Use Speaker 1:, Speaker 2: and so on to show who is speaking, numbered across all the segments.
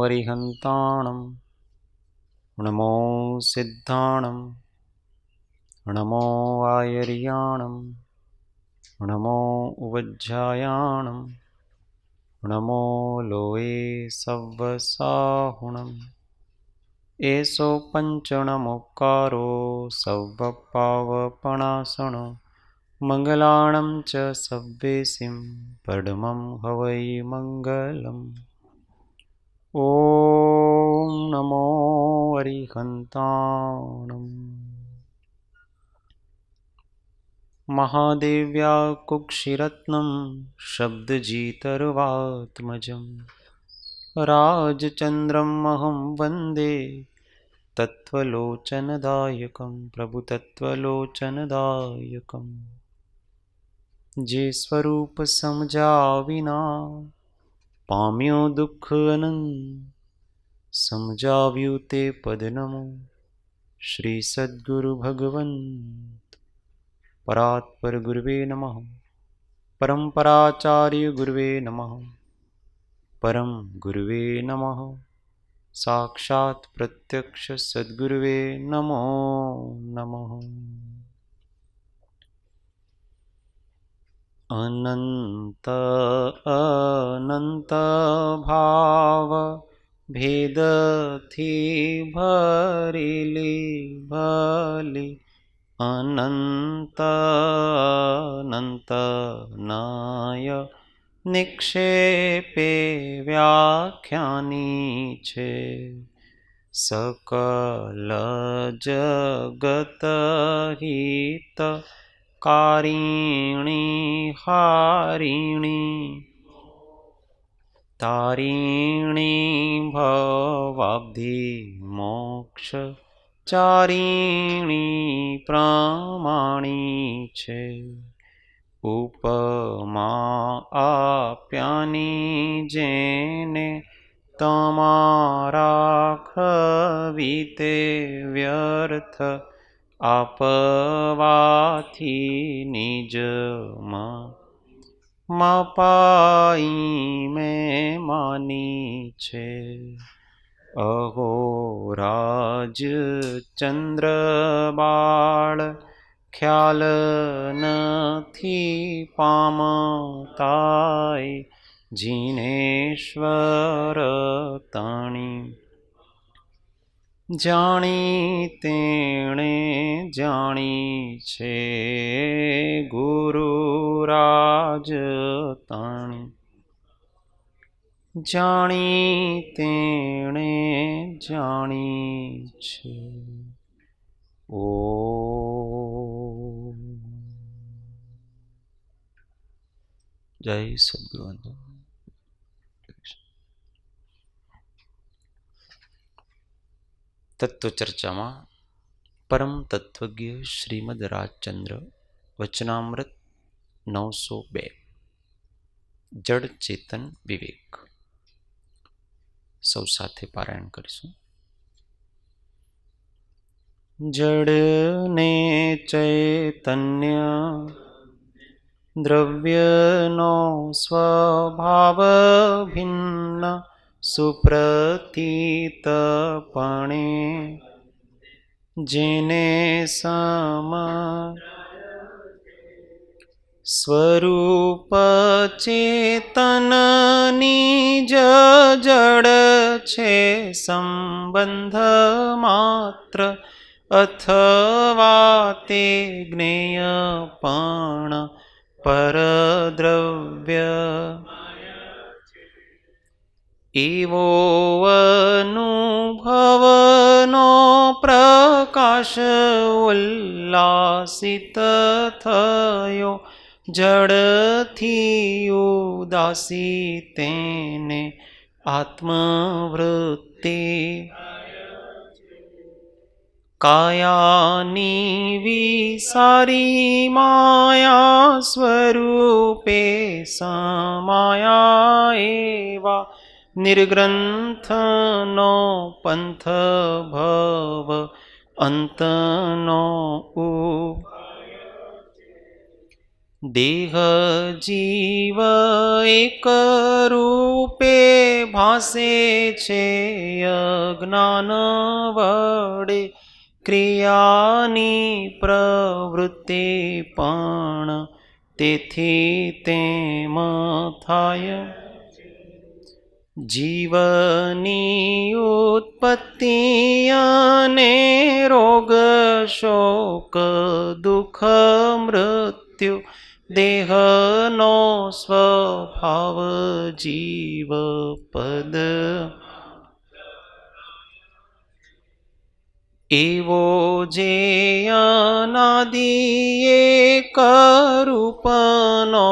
Speaker 1: अरिहन्ताणं नमो सिद्धाणं नमो आयर्याणं नमो उवज्झायाणं नमो लोये सव्वसाहुणम् एषो पञ्चणमुक्कारो सव्वपावपणासनो मङ्गलाणं च सव्वेसिं परमं हवै मङ्गलम् ॐ नमो अरिहन्ताणम् महादेव्या कुक्षिरत्नं शब्दजितर्वात्मजं राजचन्द्रम् अहं वन्दे तत्त्वलोचनदायकं प्रभुतत्त्वलोचनदायकम् जे स्वरूप समझा विना पाम्यो दुख अनंत समझाव्યું તે પદ નમો શ્રી સદ્ગુરુ ભગવંત પરાત્પર ગુરુવે નમઃ પરંપરાચાર્ય ગુરુવે નમઃ પરમ ગુરુવે નમઃ સાક્ષાત પ્રત્યક્ષ સદ્ગુરુવે નમો નમઃ અનંત અનંત ભાવ भेदथी भरेली भली अनंत अनंत नाय निक्षेपे व्याख्यानी छे सकल जगत हित कारिणी हारिणी तारिणी भवाब्धि मोक्ष चारिणी प्रमाणी छे उपमा आप्यानी जेने तमारा खवीते व्यर्थ आपवाथी निजमा मापाई में मानी छे अहो राज चंद्र बाळ ख्याल नथी पामताय जिनेश्वर ताणी जाणी तेणे जाणी छे गुरु राज ताणी जाणी तेणे जाणी छे ओ जय सद्गुरु। तत्वचर्चा परम तत्वज्ञ श्रीमद રાજચંદ્ર વચનામૃત 902 જડ ચેતન વિવેક સૌ સાથે પારાયણ કરીશું। જડ ને ચૈતન્ય દ્રવ્યનો સ્વભાવ ભિન્ન સુપ્રતીતપણે જેને સમ સ્વરૂપ ચેતનની જડ છે સંબંધ માત્ર અથવા તે જ્ઞેય પણ પરદ્રવ્ય એવો અનુભવનો પ્રકાશ ઉલ્લાસિત થયો જડથી ઉદાસી તેને આત્મવૃત્તિ કાયાની વિસારી માયા સ્વરૂપે સમાયા એવા निर्ग्रंथनो पंथ भव अंतनो દેહ જીવ એક રૂપે ભાસે છે અજ્ઞાન વડે, ક્રિયાની પ્રવૃત્તિ પણ તેથી તેમ થાય. જીવની ઉત્પત્તિ અને રોગ શોક દુઃખ મૃત્યુ દેહનો સ્વભાવ જીવ પદ. એવો જે અનાદિ એક રૂપનો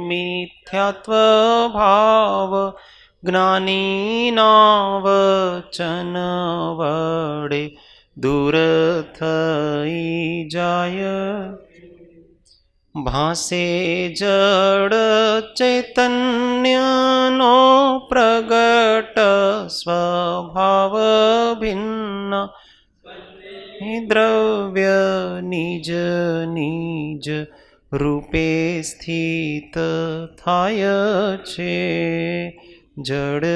Speaker 1: મિથ્યાત્વ ભાવ જ્ઞાનીના વચન વડે દૂર થઈ જાય. ભાસે જડ ચૈતન્યનો પ્રગટ સ્વભાવ ભિન્ન, દ્રવ્ય નિજ નિજ રૂપે સ્થિત થાય છે. જડ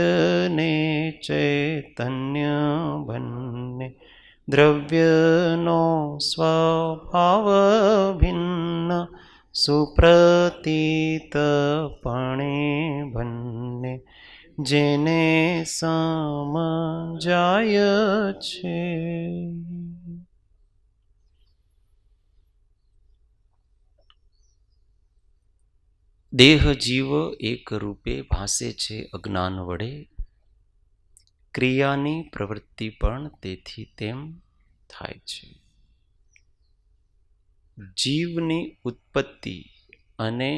Speaker 1: ને ચૈતન્ય બંને દ્રવ્યનો સ્વભાવ ભિન્ન, સુપ્રતીતપણે બંને જેને સમજાય છે. દેહ જીવ એક રૂપે ભાસે છે અજ્ઞાન વડે, ક્રિયાની પ્રવૃત્તિ પણ તેથી તેમ થાય છે. જીવની ઉત્પત્તિ અને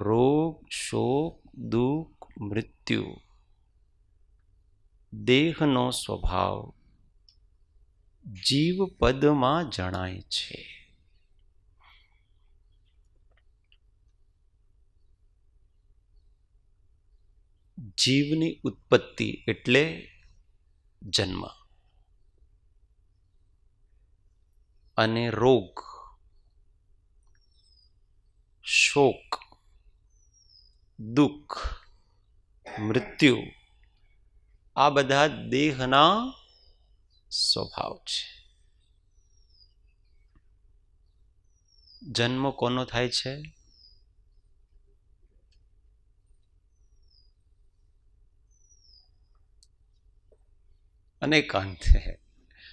Speaker 1: રોગ શોક દુઃખ મૃત્યુ દેહનો સ્વભાવ જીવ પદમાં જણાય છે. જીવની ઉત્પત્તિ એટલે જન્મ, અને રોગ શોક દુઃખ મૃત્યુ આ બધા દેહના સ્વભાવ છે. જન્મ કોનો થાય છે? અનેકાંત.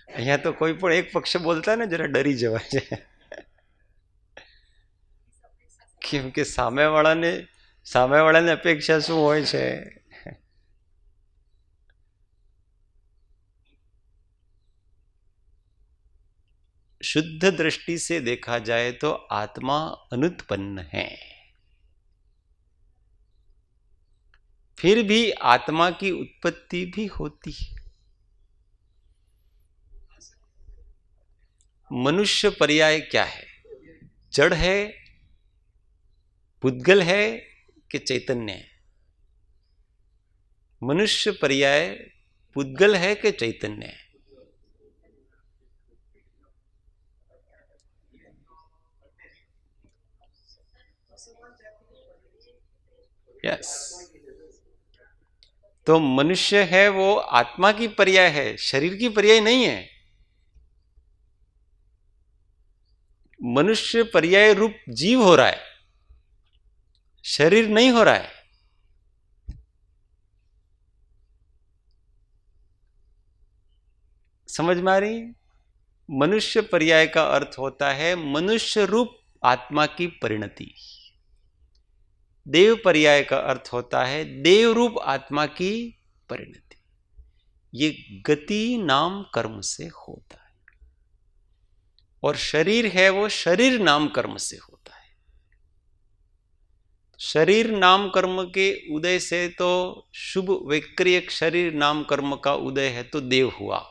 Speaker 1: અહીંયા તો કોઈ પણ એક પક્ષ બોલતા ને જરા ડરી જવાય છે, કેમ કે સામેવાળાની અપેક્ષા શું હોય છે? शुद्ध दृष्टि से देखा जाए तो आत्मा अनुत्पन्न है, फिर भी आत्मा की उत्पत्ति भी होती है. मनुष्य पर्याय क्या है? जड़ है, पुद्गल है कि चैतन्य है? मनुष्य पर्याय पुद्गल है कि चैतन्य है? यस. तो मनुष्य है वो आत्मा की पर्याय है, शरीर की पर्याय नहीं है. मनुष्य पर्याय रूप जीव हो रहा है, शरीर नहीं हो रहा है. समझ में आ रही? मनुष्य पर्याय का अर्थ होता है मनुष्य रूप आत्मा की परिणति. देव पर्याय का अर्थ होता है देव रूप आत्मा की परिणति. ये गति नाम कर्म से होता है, और शरीर है वो शरीर नाम कर्म से होता है. शरीर नाम कर्म के उदय से तो शुभ वैक्रियक शरीर नाम कर्म का उदय है तो देव हुआ.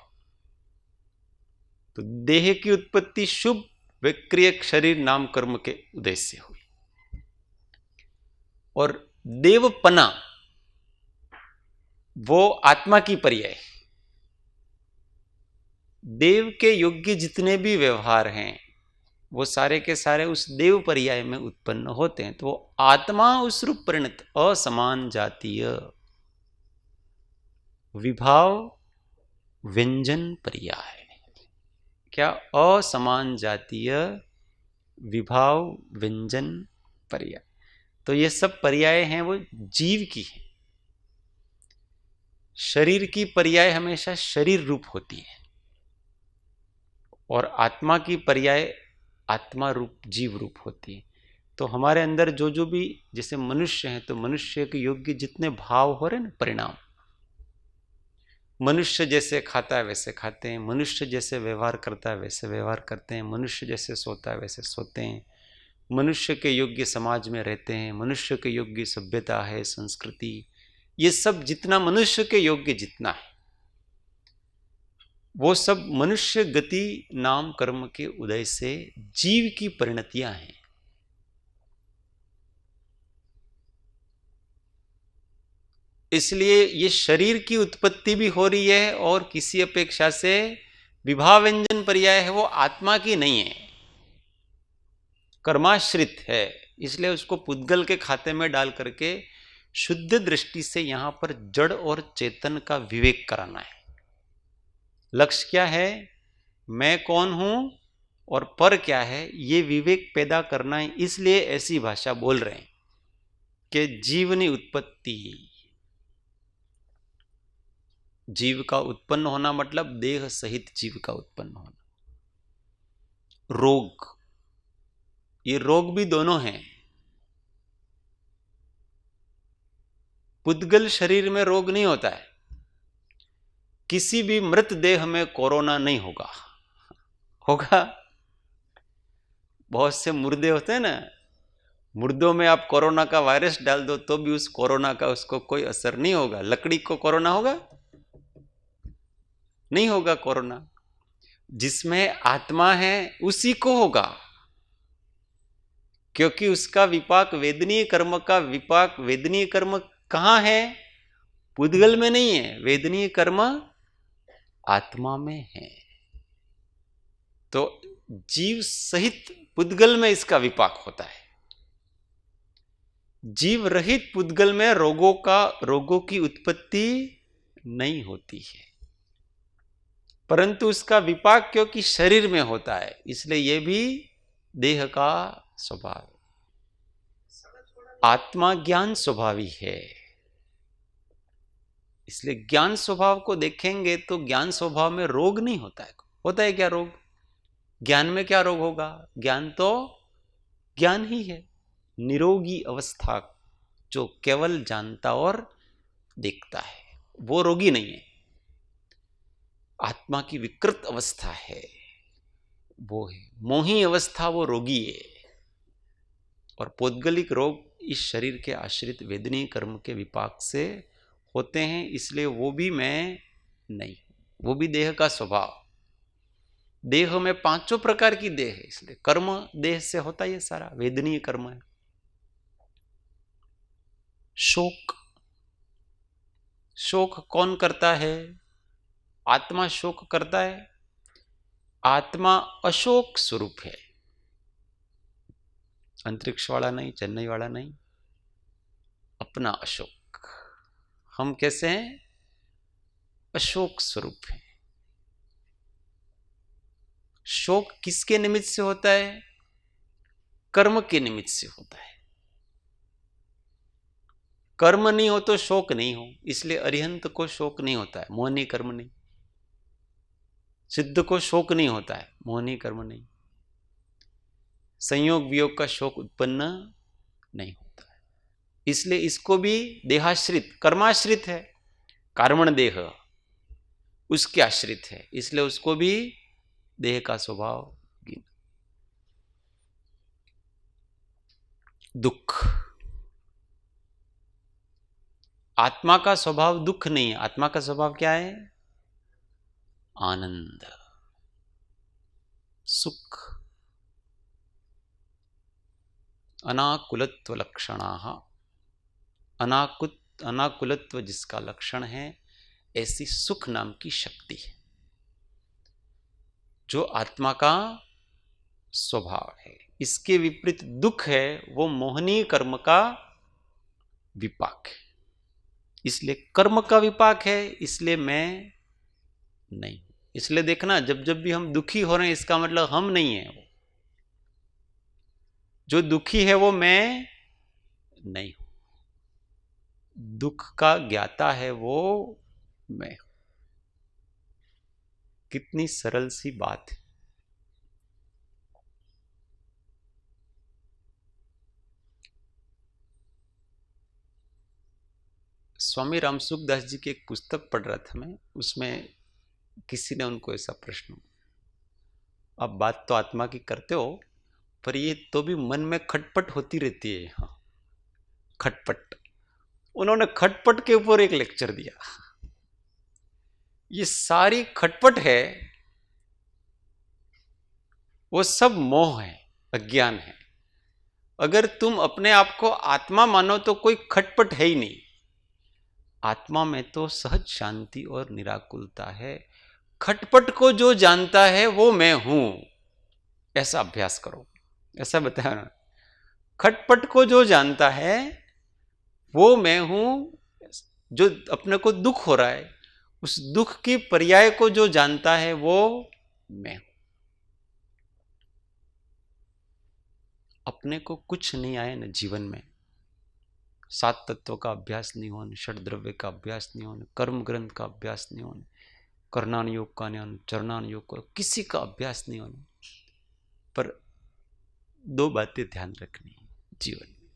Speaker 1: तो देह की उत्पत्ति शुभ वैक्रियक शरीर नाम कर्म के उदय से हुई. और देवपना वो आत्मा की पर्याय. देव के योग्य जितने भी व्यवहार हैं वो सारे के सारे उस देव पर्याय में उत्पन्न होते हैं। तो वो आत्मा उस रूप परिणत असमान जातीय विभाव व्यंजन पर्याय। क्या? असमान जातीय विभाव व्यंजन पर्याय। तो ये सब पर्याय हैं वो जीव की है। शरीर की पर्याय हमेशा शरीर रूप होती है और आत्मा की पर्याय आत्मा रूप जीव रूप होती है। तो हमारे अंदर जो जो भी, जैसे मनुष्य हैं तो मनुष्य के योग्य जितने भाव हो रहे हैं ना, परिणाम, मनुष्य जैसे खाता है वैसे खाते हैं, मनुष्य जैसे व्यवहार करता है वैसे व्यवहार करते हैं, मनुष्य जैसे सोता है वैसे सोते हैं, मनुष्य के योग्य समाज में रहते हैं, मनुष्य के योग्य सभ्यता है, संस्कृति, ये सब जितना मनुष्य के योग्य जितना है वो सब मनुष्य गति नाम कर्म के उदय से जीव की परिणतियां हैं। इसलिए ये शरीर की उत्पत्ति भी हो रही है और किसी अपेक्षा से विभाव व्यंजन पर्याय है वो आत्मा की नहीं है, कर्माश्रित है। इसलिए उसको पुद्गल के खाते में डाल करके शुद्ध दृष्टि से यहां पर जड़ और चेतन का विवेक कराना है। लक्ष्य क्या है? मैं कौन हूं और पर क्या है, ये विवेक पैदा करना है। इसलिए ऐसी भाषा बोल रहे हैं कि जीवनी उत्पत्ति, जीव का उत्पन्न होना मतलब देह सहित जीव का उत्पन्न होना। रोग, ये रोग भी दोनों हैं। पुद्गल शरीर में रोग नहीं होता है। किसी भी मृत देह में कोरोना नहीं होगा। होगा? बहुत से मुर्दे होते हैं ना, मुर्दों में आप कोरोना का वायरस डाल दो तो भी उस कोरोना का उसको कोई असर नहीं होगा। लकड़ी को कोरोना होगा? नहीं होगा कोरोना। जिसमें आत्मा है उसी को होगा, क्योंकि उसका विपाक वेदनीय कर्म का विपाक, वेदनीय कर्म कहां है? पुद्गल में नहीं है, वेदनीय कर्म आत्मा में है। तो जीव सहित पुद्गल में इसका विपाक होता है। जीव रहित पुद्गल में रोगों की उत्पत्ति नहीं होती है, परंतु उसका विपाक क्योंकि शरीर में होता है इसलिए यह भी देह का स्वभाव। आत्मा ज्ञान स्वभावी है, इसलिए ज्ञान स्वभाव को देखेंगे तो ज्ञान स्वभाव में रोग नहीं होता है। होता है क्या रोग? ज्ञान में क्या रोग होगा? ज्ञान तो ज्ञान ही है, निरोगी अवस्था जो केवल जानता और देखता है, वो रोगी नहीं है। आत्मा की विकृत अवस्था है, वो है मोही अवस्था, वो रोगी है। और पौद्गलिक रोग इस शरीर के आश्रित वेदनीय कर्म के विपाक से होते हैं, इसलिए वो भी मैं नहीं, वो भी देह का स्वभाव। देह में पांचों प्रकार की देह है, इसलिए कर्म देह से होता है, सारा वेदनीय कर्म है। शोक, शोक कौन करता है? आत्मा शोक करता है। आत्मा अशोक स्वरूप है, अंतरिक्ष वाला नहीं, चेन्नई वाला नहीं, अपना अशोक। हम कैसे हैं? अशोक स्वरूप है। शोक किसके निमित्त से होता है? कर्म के निमित्त से होता है। कर्म नहीं हो तो शोक नहीं हो, इसलिए अरिहंत को शोक नहीं होता है, मोहनी कर्म नहीं। सिद्ध को शोक नहीं होता है, मोहनी कर्म नहीं। संयोग वियोग का शोक उत्पन्न नहीं होता है, इसलिए इसको भी देहाश्रित, कर्माश्रित है। कर्मण देह उसके आश्रित है, इसलिए उसको भी देह का स्वभाव। दुख, आत्मा का स्वभाव दुख नहीं है। आत्मा का स्वभाव क्या है? आनंद, सुख। अनाकुलत्व लक्षणाः, अनाकुलत्व जिसका लक्षण है, ऐसी सुख नाम की शक्ति है जो आत्मा का स्वभाव है। इसके विपरीत दुख है, वो मोहनीय कर्म का विपाक है। इसलिए कर्म का विपाक है, इसलिए मैं नहीं। इसलिए देखना, जब जब भी हम दुखी हो रहे हैं, इसका मतलब हम नहीं है। जो दुखी है वो मैं नहीं हूं। दुख का ज्ञाता है वो मैं हूं। कितनी सरल सी बात है। स्वामी रामसुखदास जी की एक पुस्तक पढ़ रहा था मैं, उसमें किसी ने उनको ऐसा प्रश्न, आप बात तो आत्मा की करते हो, पर ये तो भी मन में खटपट होती रहती है। हाँ, खटपट। उन्होंने खटपट के ऊपर एक लेक्चर दिया। ये सारी खटपट है, वो सब मोह है, अज्ञान है। अगर तुम अपने आप को आत्मा मानो तो कोई खटपट है ही नहीं। आत्मा में तो सहज शांति और निराकुलता है। खटपट को जो जानता है वो मैं हूं, ऐसा अभ्यास करो। ऐसा बताया ना, खटपट को जो जानता है वो मैं हूं। जो अपने को दुख हो रहा है, उस दुख की पर्याय को जो जानता है वो मैं हूं। अपने को कुछ नहीं आए न जीवन में, 7 तत्वों का अभ्यास नहीं होने, षड द्रव्य का अभ्यास नहीं होने, कर्म ग्रंथ का अभ्यास नहीं होने, करणान योग का नहीं होने, चरणान योग का, किसी का अभ्यास नहीं होने, पर 2 बातें ध्यान रखनी है जीवन में,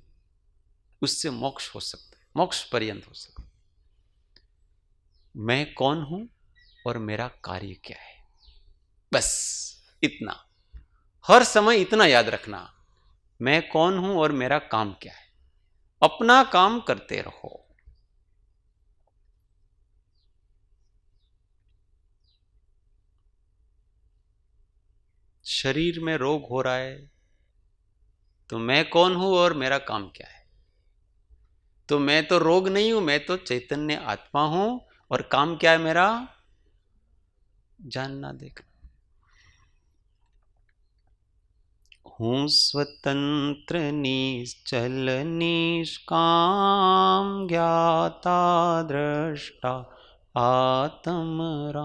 Speaker 1: उससे मोक्ष हो सकता है, मोक्ष पर्यंत हो सकता है। मैं कौन हूं और मेरा कार्य क्या है, बस इतना। हर समय इतना याद रखना, मैं कौन हूं और मेरा काम क्या है। अपना काम करते रहो। शरीर में रोग हो रहा है तो मैं कौन हूं और मेरा काम क्या है। तो मैं तो रोग नहीं हूं, मैं तो चैतन्य आत्मा हूं, और काम क्या है मेरा, जानना देखना। हूं स्वतंत्र निश्चल निष्काम, ज्ञाता दृष्टा आत्मराम।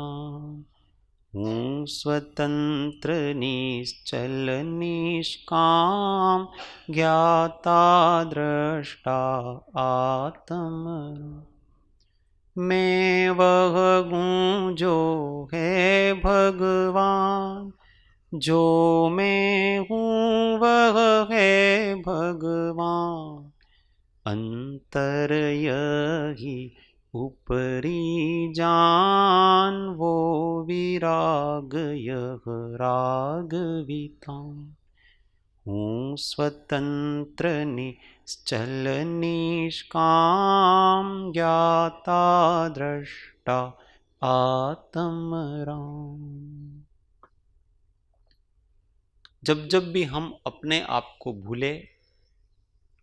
Speaker 1: हूं स्वतंत्र निश्चल निष्काम, ज्ञाता दृष्टा आत्मराम। मैं वह हूँ जो है भगवान, जो मैं हूँ वह है भगवान। अंतर यही ऊपरी जान, वो विराग यह राग वितान। हूँ स्वतंत्र निश्चल निष्काम, ज्ञाता दृष्टा आत्मराम। जब जब भी हम अपने आप को भूले,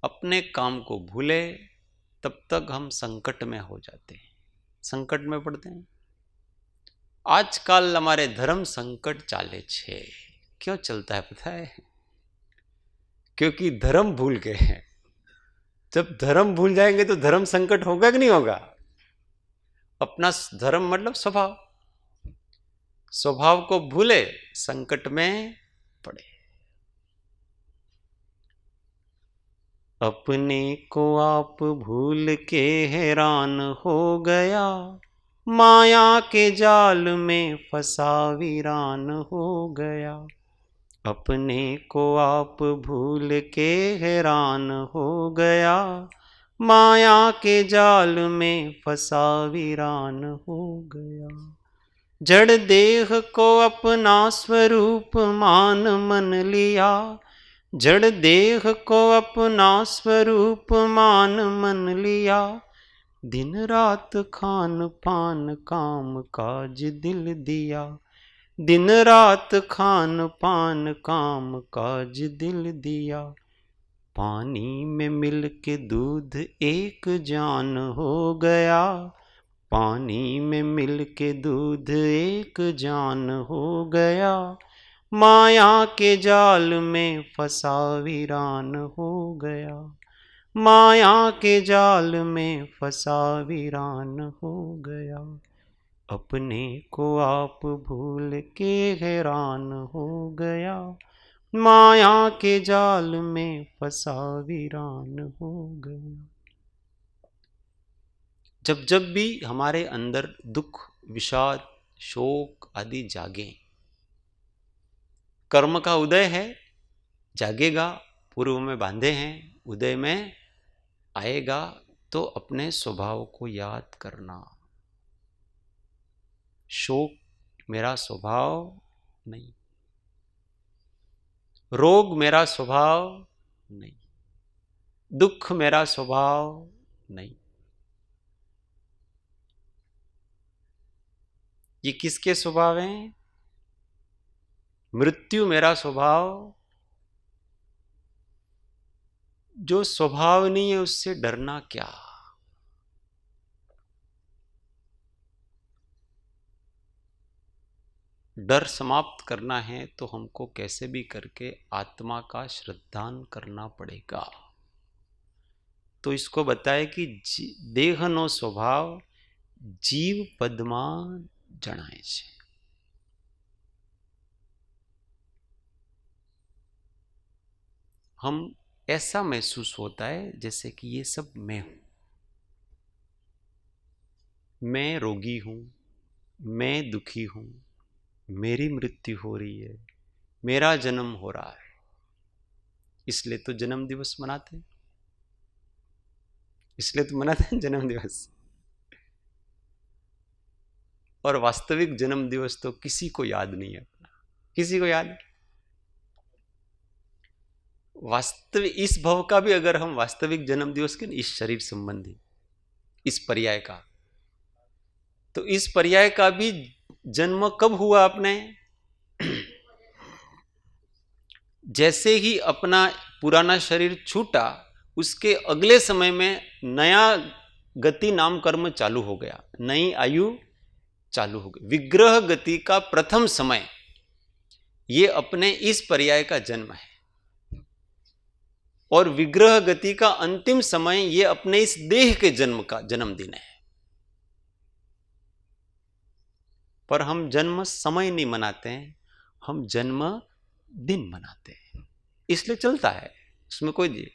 Speaker 1: अपने काम को भूले, तब तक हम संकट में हो जाते हैं, संकट में पड़ते हैं। आजकल हमारे धर्म संकट चाले छे। क्यों चलता है पता है? क्योंकि धर्म भूल गए हैं। जब धर्म भूल जाएंगे तो धर्म संकट होगा कि नहीं होगा? अपना धर्म मतलब स्वभाव, स्वभाव को भूले, संकट में पड़े। अपने को आप भूल के हैरान हो गया, माया के जाल में फंसा वीरान हो गया। अपने को आप भूल के हैरान हो गया, माया के जाल में फंसा वीरान हो गया। जड़ देह को अपना स्वरूप मान मन लिया, जड़ देह को अपना स्वरूप मान मन लिया। दिन रात खान पान काम काज दिल दिया, दिन रात खान पान काम काज दिल दिया। पानी में मिल के दूध एक जान हो गया, पानी में मिल के दूध एक जान हो गया। माया के जाल में फंसा वीरान हो गया, माया के जाल में फंसा वीरान हो गया, अपने को आप भूल के हैरान हो गया, माया के जाल में फंसा वीरान हो गया। जब जब भी हमारे अंदर दुख, विषाद, शोक आदि जागे, कर्म का उदय है, जागेगा, पूर्व में बांधे हैं, उदय में आएगा, तो अपने स्वभाव को याद करना। शोक मेरा स्वभाव नहीं, रोग मेरा स्वभाव नहीं, दुख मेरा स्वभाव नहीं। ये किसके स्वभाव हैं? मृत्यु मेरा स्वभाव, जो स्वभाव नहीं है उससे डरना क्या। डर समाप्त करना है तो हमको कैसे भी करके आत्मा का श्रद्धान करना पड़ेगा। तो इसको बताए कि देहनो स्वभाव जीव पद्मा जणाए छे। हम ऐसा महसूस होता है जैसे कि ये सब मैं हूं, मैं रोगी हूं, मैं दुखी हूं, मेरी मृत्यु हो रही है, मेरा जन्म हो रहा है। इसलिए तो जन्म दिवस मनाते हैं, इसलिए तो मनाते हैं जन्म दिवस। और वास्तविक जन्म दिवस तो किसी को याद नहीं है अपना, किसी को याद। वास्तविक इस भव का भी अगर हम वास्तविक जन्म दिवस के इस शरीर संबंधी इस पर्याय का, तो इस पर्याय का भी जन्म कब हुआ आपने? जैसे ही अपना पुराना शरीर छूटा, उसके अगले समय में नया गति नाम कर्म चालू हो गया, नई आयु चालू हो गई। विग्रह गति का प्रथम समय ये अपने इस पर्याय का जन्म है, और विग्रह गति का अंतिम समय ये अपने इस देह के जन्म का जन्मदिन है। पर हम जन्म समय नहीं मनाते हैं, हम जन्म दिन मनाते हैं, इसलिए चलता है, उसमें कोई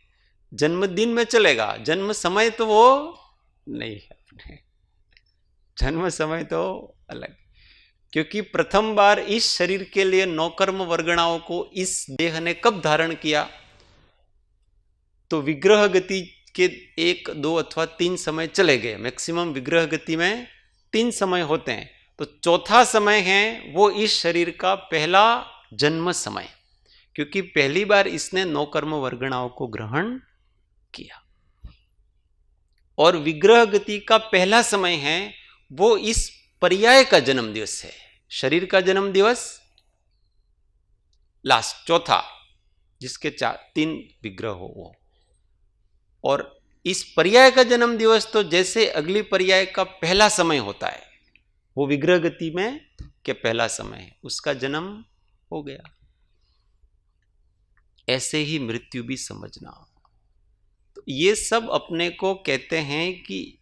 Speaker 1: जन्मदिन में चलेगा, जन्म समय तो वो नहीं है अपने, जन्म समय तो अलग। क्योंकि प्रथम बार इस शरीर के लिए नौकर्म वर्गणाओं को इस देह ने कब धारण किया? तो विग्रह गति के 1, 2 अथवा 3 समय चले गए, मैक्सिमम विग्रह गति में 3 समय होते हैं, तो चौथा समय है वो इस शरीर का पहला जन्म समय, क्योंकि पहली बार इसने नौकर्म वर्गणाओं को ग्रहण किया। और विग्रह गति का पहला समय है वो इस पर्याय का जन्म दिवस है, शरीर का जन्म दिवस लास्ट चौथा, जिसके 3 विग्रह हो वो। और इस पर्याय का जन्म दिवस तो जैसे अगली पर्याय का पहला समय होता है, वो विग्रह गति में के पहला समय है, उसका जन्म हो गया। ऐसे ही मृत्यु भी समझना। तो ये सब अपने को कहते हैं कि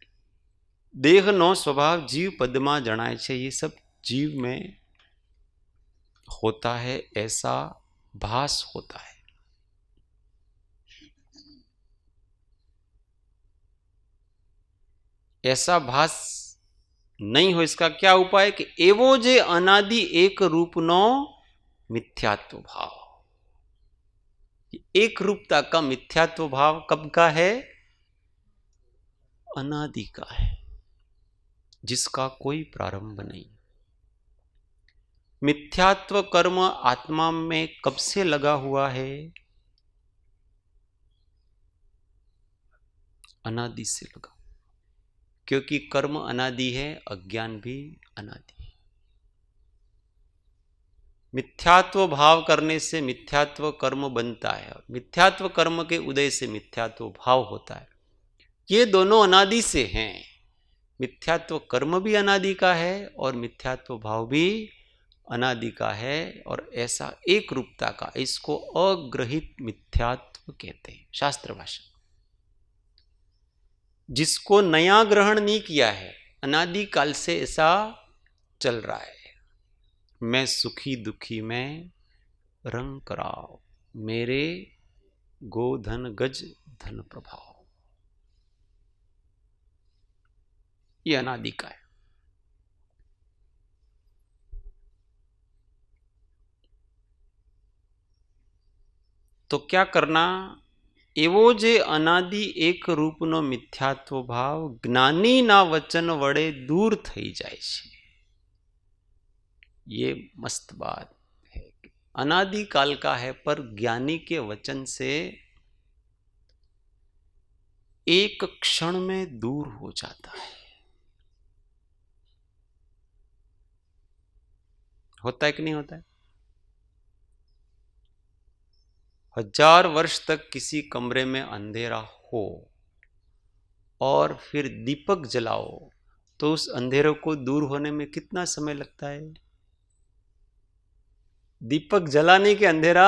Speaker 1: देह नो स्वभाव जीव पद्मा जणाए छे, ये सब जीव में होता है, ऐसा भास होता है। ऐसा भास नहीं हो, इसका क्या उपाय? कि एवो जे अनादि एक रूप नो मिथ्यात्व भाव। एक रूपता का मिथ्यात्व भाव कब का है? अनादि का है, जिसका कोई प्रारंभ नहीं। मिथ्यात्व कर्म आत्मा में कब से लगा हुआ है? अनादि से लगा, क्योंकि कर्म अनादि है, अज्ञान भी अनादि है। मिथ्यात्व भाव करने से मिथ्यात्व कर्म बनता है, और मिथ्यात्व कर्म के उदय से मिथ्यात्व भाव होता है। ये दोनों अनादि से हैं। मिथ्यात्व कर्म भी अनादि का है और मिथ्यात्व भाव भी अनादि का है और ऐसा एक रूपता का, इसको अग्रहित मिथ्यात्व कहते हैं शास्त्र भाषा। जिसको नया ग्रहण नहीं किया है, अनादि काल से ऐसा चल रहा है। मैं सुखी दुखी में रंग कराओ, मेरे गोधन गज धन प्रभाव, ये अनादि का है। तो क्या करना, एवो जे अनादि एक रूपनो मिथ्यात्व भाव ज्ञानी ना वचन वड़े दूर थई जाए छे। ये मस्त बात है। अनादि काल का है पर ज्ञानी के वचन से एक क्षण में दूर हो जाता है। होता है कि नहीं होता है? 1000 वर्ष तक किसी कमरे में अंधेरा हो और फिर दीपक जलाओ तो उस अंधेरे को दूर होने में कितना समय लगता है? दीपक जलाने के अंधेरा।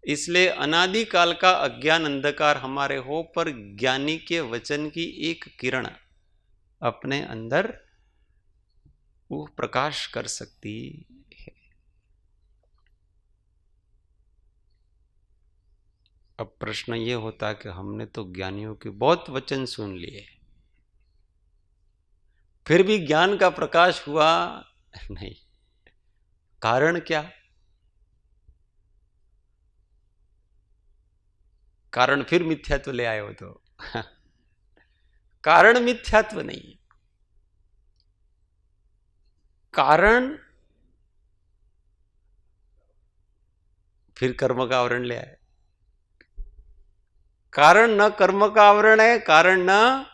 Speaker 1: इसलिए अनादि काल का अज्ञान अंधकार हमारे हो, पर ज्ञानी के वचन की एक किरण अपने अंदर वो प्रकाश कर सकती है। अब प्रश्न ये होता है कि हमने तो ज्ञानियों के बहुत वचन सुन लिए, फिर भी ज्ञान का प्रकाश हुआ नहीं। कारण क्या? कारण फिर मिथ्यात्व ले आए हो तो कारण मिथ्यात्व नहीं, कारण फिर कर्म का आवरण ले आए। कारण न कर्म का आवरण है, कारण न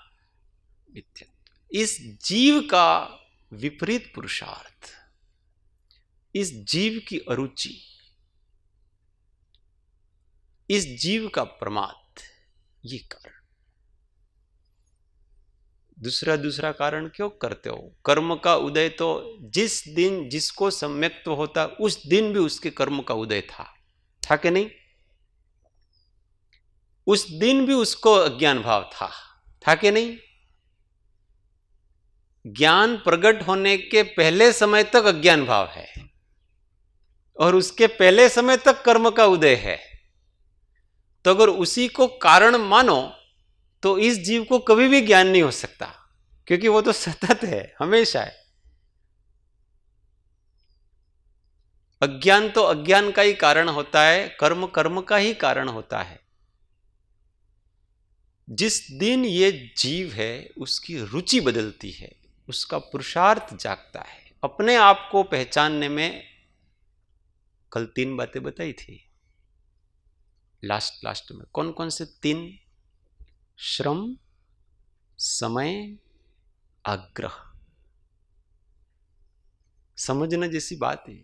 Speaker 1: मिथ्यात्व। इस जीव का विपरीत पुरुषार्थ, इस जीव की अरुचि, इस जीव का प्रमाद, ये कारण। दूसरा कारण क्यों करते हो? कर्म का उदय तो जिस दिन जिसको सम्यक्त्व होता उस दिन भी उसके कर्म का उदय था कि नहीं? उस दिन भी उसको अज्ञान भाव था कि नहीं? ज्ञान प्रकट होने के पहले समय तक अज्ञान भाव है और उसके पहले समय तक कर्म का उदय है। तो अगर उसी को कारण मानो तो इस जीव को कभी भी ज्ञान नहीं हो सकता, क्योंकि वो तो सतत है, हमेशा है। अज्ञान तो अज्ञान का ही कारण होता है, कर्म कर्म का ही कारण होता है। जिस दिन ये जीव है उसकी रुचि बदलती है, उसका पुरुषार्थ जागता है अपने आप को पहचानने में। कल 3 बातें बताई थी लास्ट में। कौन कौन से 3? श्रम, समय, आग्रह। समझने जैसी बात है।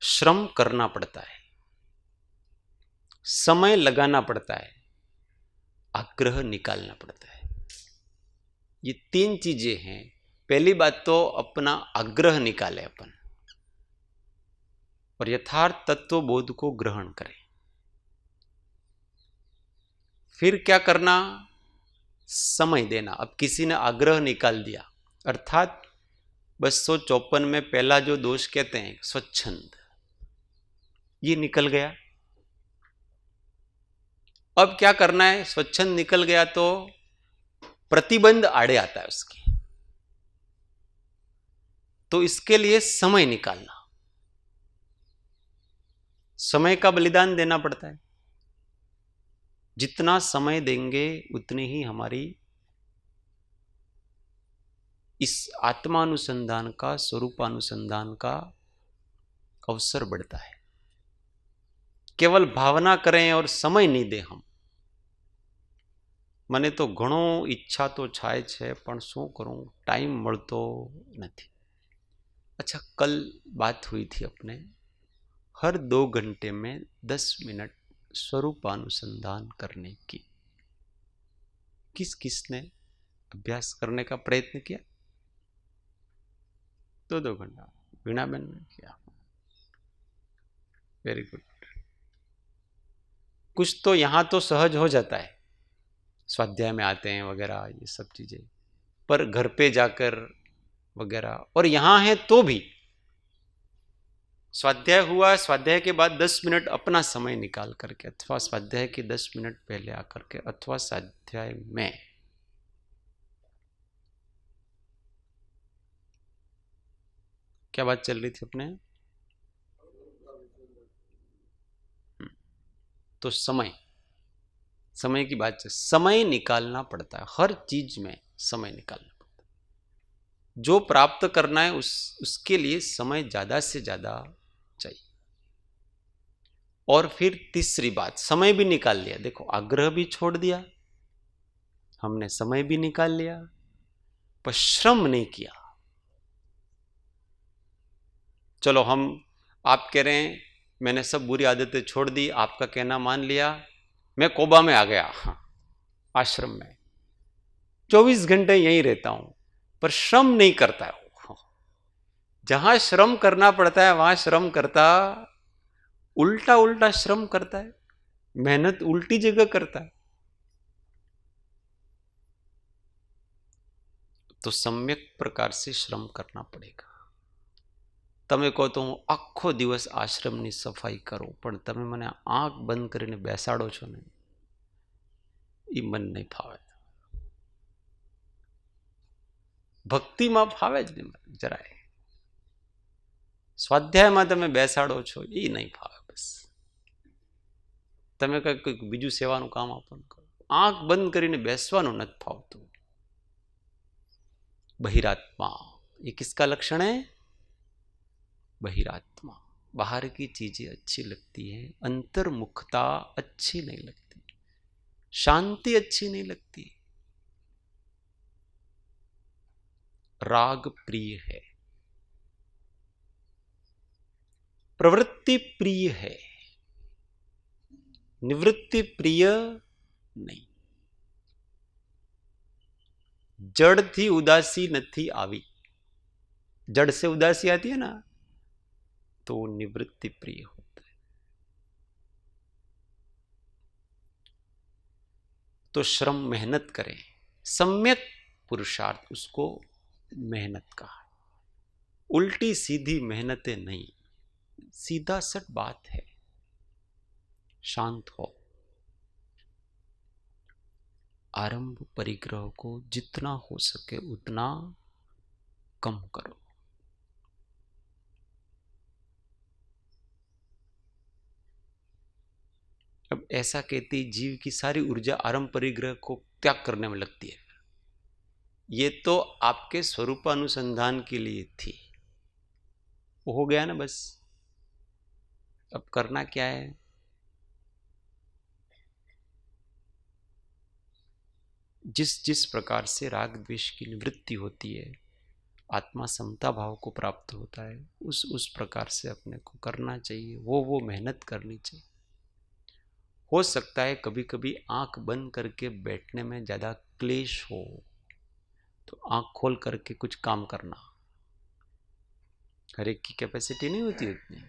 Speaker 1: श्रम करना पड़ता है, समय लगाना पड़ता है, आग्रह निकालना पड़ता है। ये 3 चीजें हैं। पहली बात तो अपना आग्रह निकाले अपन और यथार्थ तत्व बोध को ग्रहण करें। फिर क्या करना? समय देना। अब किसी ने आग्रह निकाल दिया, अर्थात 254 में पहला जो दोष कहते हैं स्वच्छंद, ये निकल गया। अब क्या करना है? स्वच्छंद निकल गया तो प्रतिबंध आड़े आता है उसके, तो इसके लिए समय निकालना, समय का बलिदान देना पड़ता है। जितना समय देंगे उतनी ही हमारी इस आत्मानुसंधान का, स्वरूपानुसंधान का अवसर बढ़ता है। केवल भावना करें और समय नहीं दे हम। મને તો ઘણો ઈચ્છા તો થાય છે પણ શું કरूं, टाइम મળતો નથી। अच्छा, कल बात हुई थी अपने हर 2 घंटे में 10 मिनट स्वरूपानुसंधान करने की। किस किसने अभ्यास करने का प्रयत्न किया? 2-2 घंटा वीणाबेन ने किया। Very good. कुछ तो यहां तो सहज हो जाता है, स्वाध्याय में आते हैं वगैरह ये सब चीजें, पर घर पे जाकर वगैरह, और यहां है तो भी स्वाध्याय हुआ, स्वाध्याय के बाद 10 मिनट अपना समय निकाल करके, अथवा स्वाध्याय के 10 मिनट पहले आकर के, अथवा स्वाध्याय में क्या बात चल रही थी अपने? तो समय की बात है। समय निकालना पड़ता है, हर चीज में समय निकालना पड़ता है। जो प्राप्त करना है उसके लिए समय ज्यादा से ज्यादा चाहिए। और फिर तीसरी बात, समय भी निकाल लिया, देखो आग्रह भी छोड़ दिया हमने, समय भी निकाल लिया, पर श्रम नहीं किया। चलो आप कह रहे हैं मैंने सब बुरी आदतें छोड़ दी, आपका कहना मान लिया, मैं कोबा में आ गया, आश्रम में 24 घंटे यहीं रहता हूं, पर श्रम नहीं करता है। जहां श्रम करना पड़ता है वहां श्रम करता, उल्टा उल्टा श्रम करता है, मेहनत उल्टी जगह करता है। तो सम्यक प्रकार से श्रम करना पड़ेगा। તમે કહો તો હું આખો દિવસ આશ્રમની સફાઈ કરું, પણ તમે મને આંખ બંધ કરીને બેસાડો છો ને, એ મન નહીં ફાવે. ભક્તિમાં ફાવે જ નહીં જરાય. સ્વાધ્યાયમાં તમે બેસાડો છો એ નહીં ફાવે. બસ તમે કંઈક બીજું સેવાનું કામ આપો ને કરો, આંખ બંધ કરીને બેસવાનું નથી ફાવતું. बहिरात्मा, ये किसका लक्षण है? बहिरात्मा. बाहर की चीजें अच्छी लगती है, अंतर्मुखता अच्छी नहीं लगती, शांति अच्छी नहीं लगती, राग प्रिय है, प्रवृत्ति प्रिय है, निवृत्ति प्रिय नहीं. जड़ थी उदासी नहीं आवी, जड़ से उदासी आती है ना, तो निवृत्ति प्रिय होता है. तो श्रम मेहनत करें, सम्यक पुरुषार्थ उसको मेहनत कहा है. उल्टी सीधी मेहनतें नहीं, सीधा सट बात है. शांत हो, आरंभ परिग्रह को जितना हो सके उतना कम करो. अब ऐसा कहती जीव की सारी ऊर्जा आरंभ परिग्रह को त्याग करने में लगती है. ये तो आपके स्वरूपानुसंधान के लिए थी, वो हो गया ना बस. अब करना क्या है? जिस जिस प्रकार से राग द्वेष की निवृत्ति होती है, आत्मा समता भाव को प्राप्त होता है, उस प्रकार से अपने को करना चाहिए. वो मेहनत करनी चाहिए. हो सकता है कभी कभी आंख बंद करके बैठने में ज्यादा क्लेश हो, तो आंख खोल करके कुछ काम करना. हर एक की कैपेसिटी नहीं होती उतनी.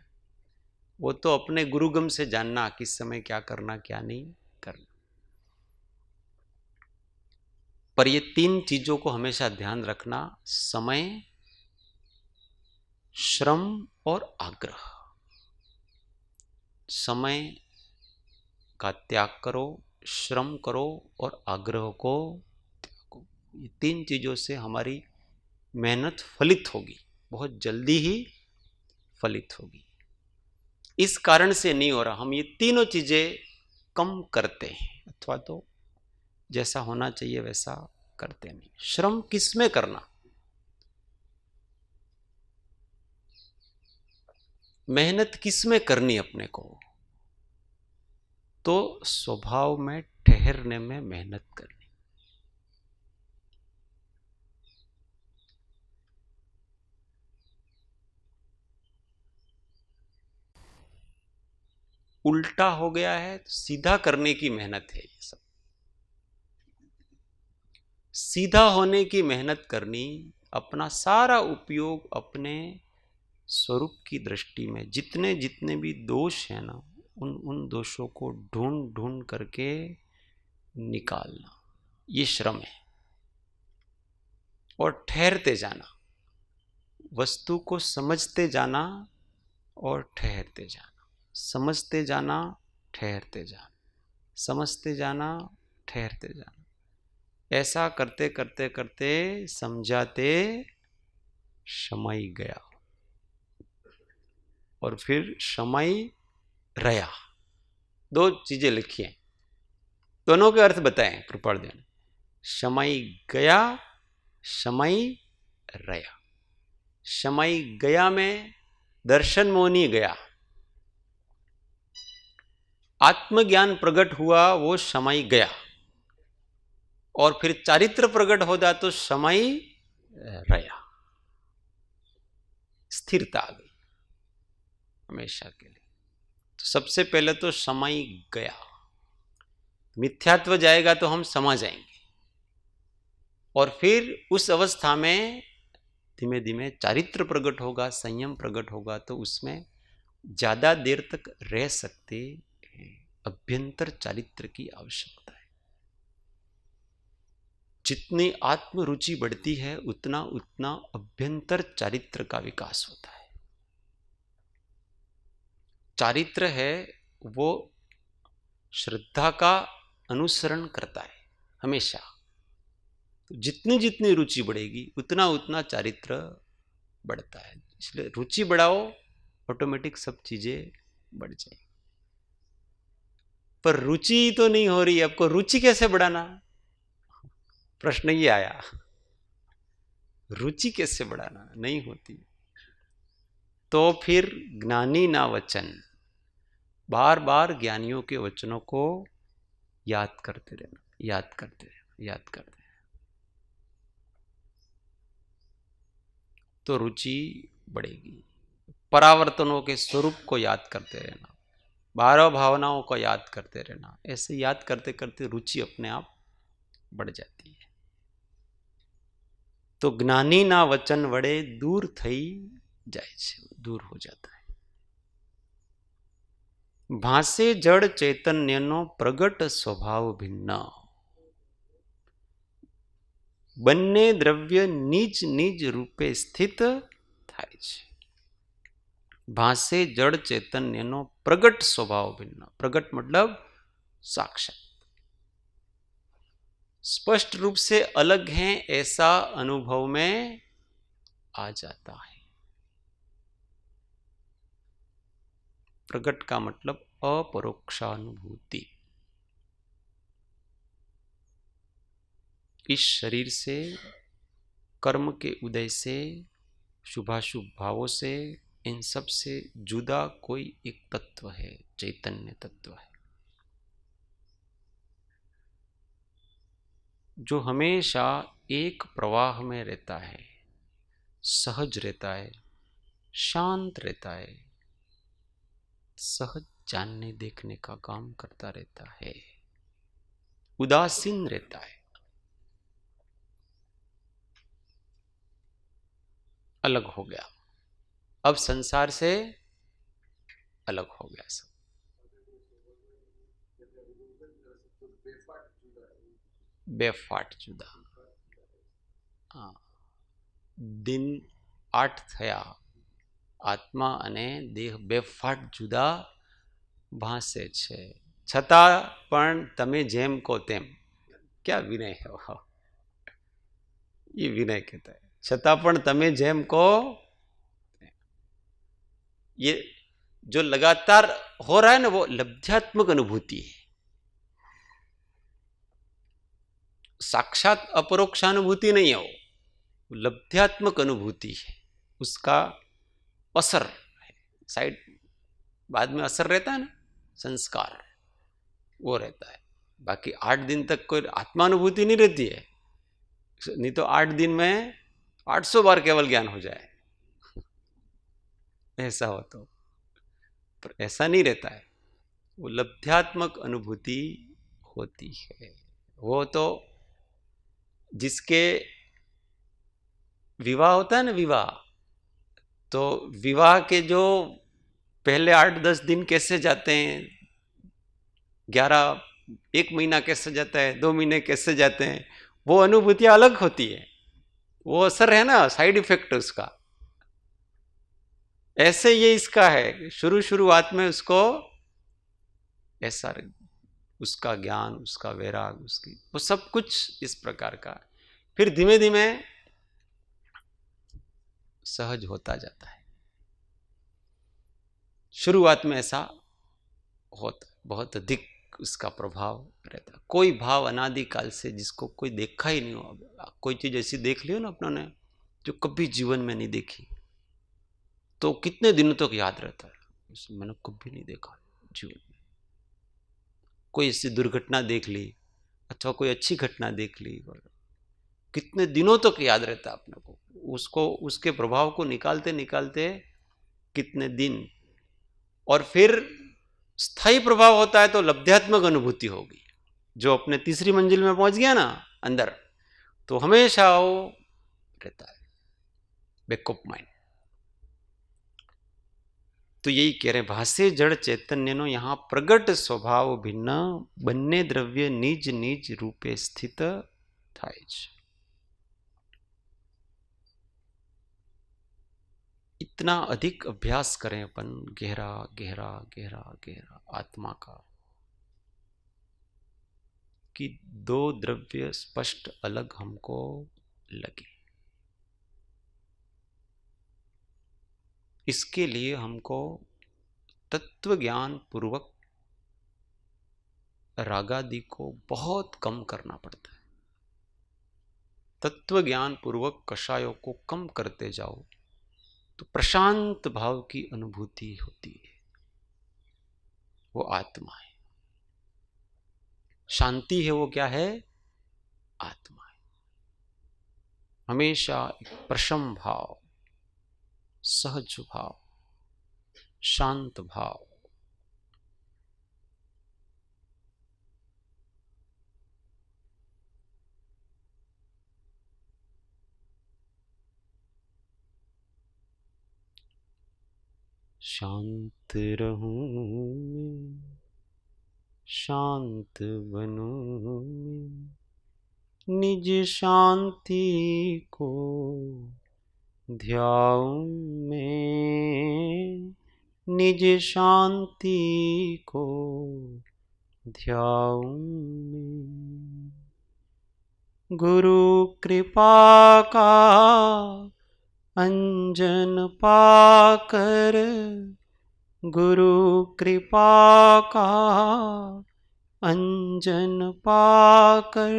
Speaker 1: वो तो अपने गुरुगम से जानना किस समय क्या करना क्या नहीं करना. पर ये तीन चीजों को हमेशा ध्यान रखना: समय, श्रम और आग्रह. समय का त्याग करो, श्रम करो और आग्रह को त्यागो. ये तीन चीजों से हमारी मेहनत फलित होगी, बहुत जल्दी ही फलित होगी. इस कारण से नहीं हो रहा, हम ये तीनों चीजें कम करते हैं, अथवा तो जैसा होना चाहिए वैसा करते नहीं. श्रम किस में करना? मेहनत किस में करनी अपने को? तो स्वभाव में ठहरने में मेहनत करनी. उल्टा हो गया है तो सीधा करने की मेहनत है ये सब. सीधा होने की मेहनत करनी, अपना सारा उपयोग अपने स्वरूप की दृष्टि में, जितने जितने भी दोष हैं ना, उन दोषों को ढूंढ ढूंढ करके निकालना, ये श्रम है। और ठहरते जाना, वस्तु को समझते जाना और ठहरते जाना, समझते जाना, ठहरते जाना, समझते जाना, ठहरते जाना। ऐसा करते करते करते समझाते समय गया और फिर समय रहा। दो चीजें लिखी हैं, दोनों के अर्थ बताएं कृपाल ने। समय गया, समय रहा। समय गया में दर्शन मोनी गया, आत्मज्ञान प्रकट हुआ, वो समय गया। और फिर चारित्र प्रकट हो जाए तो समय रहा, स्थिरता आ गई हमेशा के लिए। तो सबसे पहले तो समय गया, मिथ्यात्व जाएगा तो हम समा जाएंगे, और फिर उस अवस्था में धीमे धीमे चारित्र प्रकट होगा, संयम प्रकट होगा, तो उसमें ज्यादा देर तक रह सकते हैं। अभ्यंतर चारित्र की आवश्यकता है। जितनी आत्म रुचि बढ़ती है उतना उतना अभ्यंतर चारित्र का विकास होता है। चारित्र है वो श्रद्धा का अनुसरण करता है हमेशा। जितनी जितनी रुचि बढ़ेगी उतना उतना चारित्र बढ़ता है। इसलिए रुचि बढ़ाओ, ऑटोमेटिक सब चीजें बढ़ जाएगी। पर रुचि तो नहीं हो रही, आपको रुचि कैसे बढ़ाना, प्रश्न ये आया। रुचि कैसे बढ़ाना, नहीं होती। तो फिर ज्ञानी ना वचन, बार बार ज्ञानियों के वचनों को याद करते रहना, याद करते रहना, याद करते रहना, तो रुचि बढ़ेगी। परावर्तनों के स्वरूप को याद करते रहना, 12 भावनाओं को याद करते रहना। ऐसे याद करते करते रुचि अपने आप बढ़ जाती है। तो ज्ञानी ना वचन वड़े दूर थई जाए छे, दूर हो जाता है। भासे जड़ चैतन्य नो प्रगट स्वभाव भिन्न, બંને દ્રવ્ય નિજ નિજ રૂપે સ્થિત થાય છે। ભાસે જડ ચૈતન્યનો પ્રગટ સ્વભાવ ભિન્ન, प्रगट मतलब साक्षात, स्पष्ट रूप से अलग हैं, ऐसा अनुभव में आ जाता है। प्रगट का मतलब अपरोक्षानुभूति। इस शरीर से, कर्म के उदय से, शुभाशुभ भावों से, इन सब से जुदा कोई एक तत्व है, चैतन्य तत्व है, जो हमेशा एक प्रवाह में रहता है, सहज रहता है, शांत रहता है, सहज जानने देखने का काम करता रहता है, उदासीन रहता है, अलग हो गया, अब संसार से अलग हो गया सब। बेफाट जुदा। हाँ, दिन 8 થયા, આત્મા અને દેહ બેફાટ જુદા ભાસે છે, છતાં પણ તમે જેમ કહો તેમ। क्या विनय है वो, ये विनय कहता है, छता पण तमे जेम को। ये जो लगातार हो रहा है ना, वो लब्ध्यात्मक अनुभूति है, साक्षात अपरोक्षानुभूति नहीं है, वो लब्ध्यात्मक अनुभूति है। उसका असर है, साइड बाद में असर रहता है ना, संस्कार वो रहता है। बाकी 8 दिन तक कोई आत्मानुभूति नहीं रहती है, नहीं तो 8 दिन में 800 बार केवल ज्ञान हो जाए, ऐसा हो तो। पर ऐसा नहीं रहता है, वो लब्ध्यात्मक अनुभूति होती है। वो तो जिसके विवाह होता है ना, विवाह, तो विवाह के जो पहले 8-10 दिन कैसे जाते हैं, 11, 1 महीना कैसे जाता है, 2 महीने कैसे जाते हैं, वो अनुभूतियां अलग होती है, वो असर है ना, साइड इफेक्ट उसका। ऐसे ये इसका है, शुरुआत में उसको ऐसा, उसका ज्ञान, उसका वैराग, उसकी वो सब कुछ इस प्रकार का, फिर धीमे धीमे सहज होता जाता है। शुरुआत में ऐसा होता, बहुत अधिक उसका प्रभाव रहता है। कोई भाव अनादिकाल से जिसको कोई देखा ही नहीं हो, कोई चीज ऐसी देख लियो ना अपनों ने जो कभी जीवन में नहीं देखी, तो कितने दिनों तक याद रहता है, मैंने कभी नहीं देखा जीवन में। कोई ऐसी दुर्घटना देख ली अथवा कोई अच्छी घटना देख ली, कितने दिनों तक याद रहता है अपने को, उसको, उसके प्रभाव को निकालते निकालते कितने दिन, और फिर स्थायी प्रभाव होता है तो लब्ध्यात्मक अनुभूति होगी। जो अपने तीसरी मंजिल में पहुंच गया ना अंदर, तो हमेशा वो रहता है बैक ऑफ माइंड। तो यही कह रहे, भाषे जड़ चैतन्य नो यहाँ प्रगट स्वभाव भिन्न, बन्ने द्रव्य निज निज रूपे स्थित थाय छे। इतना अधिक अभ्यास करें अपन, गहरा गहरा गहरा गहरा आत्मा का, कि दो द्रव्य स्पष्ट अलग हमको लगे। इसके लिए हमको तत्व ज्ञान पूर्वक रागादि को बहुत कम करना पड़ता है। तत्व ज्ञान पूर्वक कषायों को कम करते जाओ तो प्रशांत भाव की अनुभूति होती है, वो आत्मा है। शांति है, वो क्या है? आत्मा है। हमेशा एक प्रशम भाव, सहज भाव, शांत भाव, शांत रहूं शांत बनूं, निज शांति को ध्याऊं मैं, निज शांति को ध्याऊं मैं। गुरु कृपा का अंजन पाकर, गुरु कृपा का अंजन पाकर,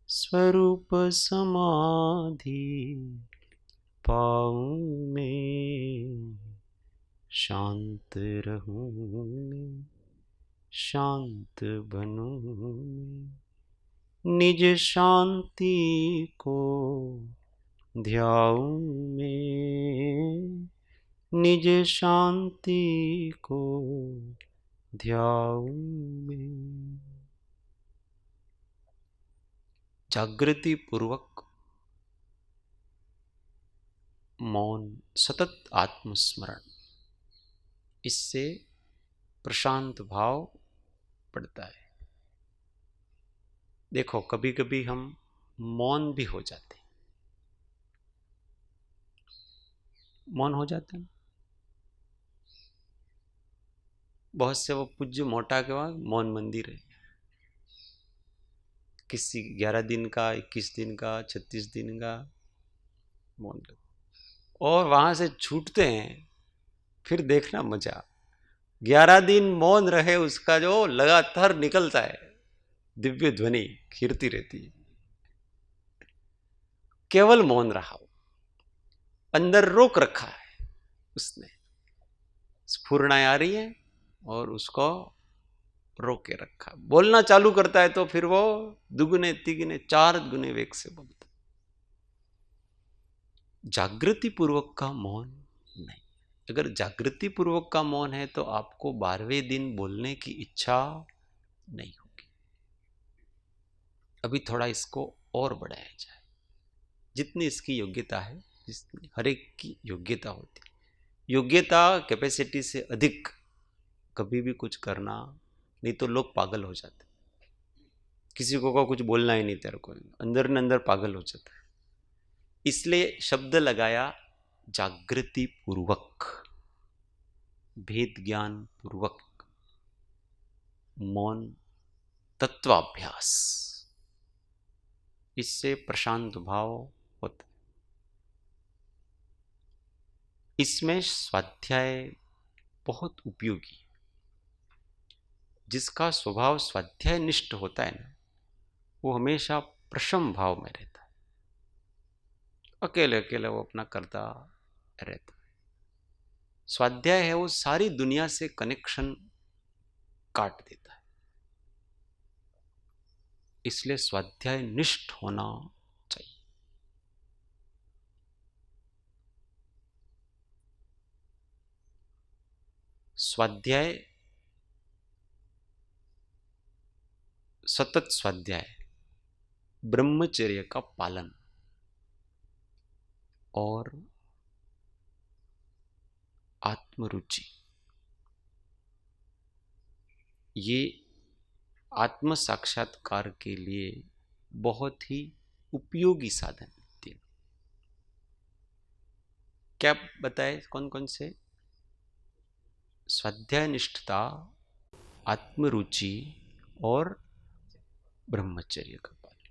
Speaker 1: स्वरूप समाधि पाऊं मैं। शांत रहूं मैं, शांत बनूं मैं, निज शांति को ध्याऊं मैं, निज शांति को ध्याऊं मैं। जागृति पूर्वक मौन, सतत आत्मस्मरण, इससे प्रशांत भाव पड़ता है। देखो कभी कभी हम मौन भी हो जाते हैं, मौन हो जाते हैं। बहुत से वो पूज्य मोटा के वहां मौन मंदिर है, किसी 11 दिन का, 21 दिन का, 36 दिन का मौन, और वहां से छूटते हैं, फिर देखना मजा। 11 दिन मौन रहे, उसका जो लगातार निकलता है दिव्य ध्वनि खीरती रहती है। केवल मौन रहा हो, अंदर रोक रखा है उसने, स्फुरणाएं आ रही है और उसको रोक के रखा। बोलना चालू करता है तो फिर वो दुगुने तिगुने 4 गुने वेग से बोलता। जागृति पूर्वक का मौन नहीं। अगर जागृति पूर्वक का मौन है तो आपको 12वें दिन बोलने की इच्छा नहीं होगी। अभी थोड़ा इसको और बढ़ाया जाए, जितनी इसकी योग्यता है, जितनी हर एक की योग्यता होती है। योग्यता कैपेसिटी से अधिक कभी भी कुछ करना, नहीं तो लोग पागल हो जाते। किसी को कुछ बोलना ही नहीं, तेरे को अंदर न अंदर पागल हो जाता है। इसलिए शब्द लगाया जागृति पूर्वक, भेद ज्ञान पूर्वक, मौन तत्वाभ्यास, इससे प्रशांत भाव होता है। इसमें स्वाध्याय बहुत उपयोगी है। जिसका स्वभाव स्वाध्याय निष्ठ होता है ना, वो हमेशा प्रशम भाव में रहता है, अकेले अकेले वो अपना करता रहता है। स्वाध्याय है वो सारी दुनिया से कनेक्शन काट देता है। इसलिए स्वाध्याय निष्ठ होना चाहिए। स्वाध्याय, सतत स्वाध्याय, ब्रह्मचर्य का पालन और आत्मरुचि, ये आत्म साक्षात्कार के लिए बहुत ही उपयोगी साधन होते हैं। क्या बताए कौन कौन से? स्वाध्याय निष्ठता, आत्मरुचि और ब्रह्मचर्य का पालन।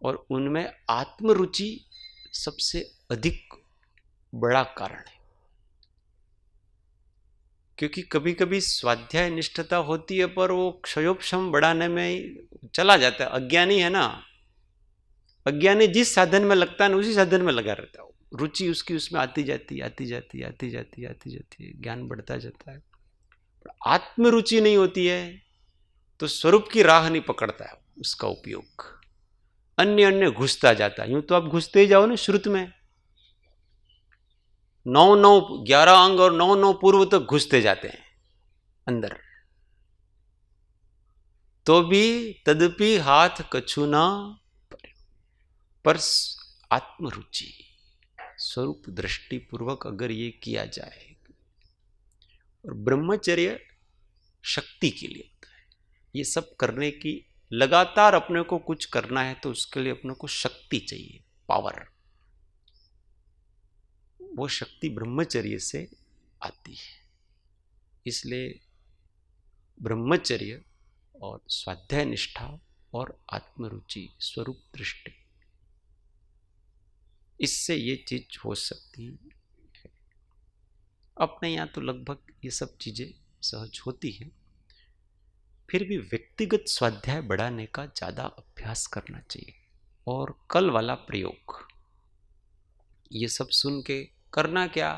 Speaker 1: और उनमें आत्मरुचि सबसे अधिक बड़ा कारण है, क्योंकि कभी कभी स्वाध्याय निष्ठता होती है पर वो क्षयोपशम बढ़ाने में चला जाता है। अज्ञानी है ना, अज्ञानी जिस साधन में लगता है ना उसी साधन में लगा रहता है। रुचि उसकी उसमें आती जाती है, ज्ञान बढ़ता जाता है। आत्मरुचि नहीं होती है तो स्वरूप की राह नहीं पकड़ता है उसका उपयोग, अन्य अन्य घुसता जाता है। यूं तो आप घुसते ही जाओ ना श्रुत में, 11 अंग और 9 पूर्व तक घुसते जाते हैं अंदर, तो भी तदपि हाथ कछु ना पर आत्मरुचि स्वरूप दृष्टि पूर्वक अगर ये किया जाए। और ब्रह्मचर्य शक्ति के लिए होता है। ये सब करने की, लगातार अपने को कुछ करना है तो उसके लिए अपने को शक्ति चाहिए, पावर। वो शक्ति ब्रह्मचर्य से आती है। इसलिए ब्रह्मचर्य और स्वाध्याय निष्ठा और आत्मरुचि, स्वरूप दृष्टि, इससे ये चीज हो सकती है। अपने यहाँ तो लगभग ये सब चीजें सहज होती है, फिर भी व्यक्तिगत स्वाध्याय बढ़ाने का ज्यादा अभ्यास करना चाहिए। और कल वाला प्रयोग, ये सब सुन के करना क्या,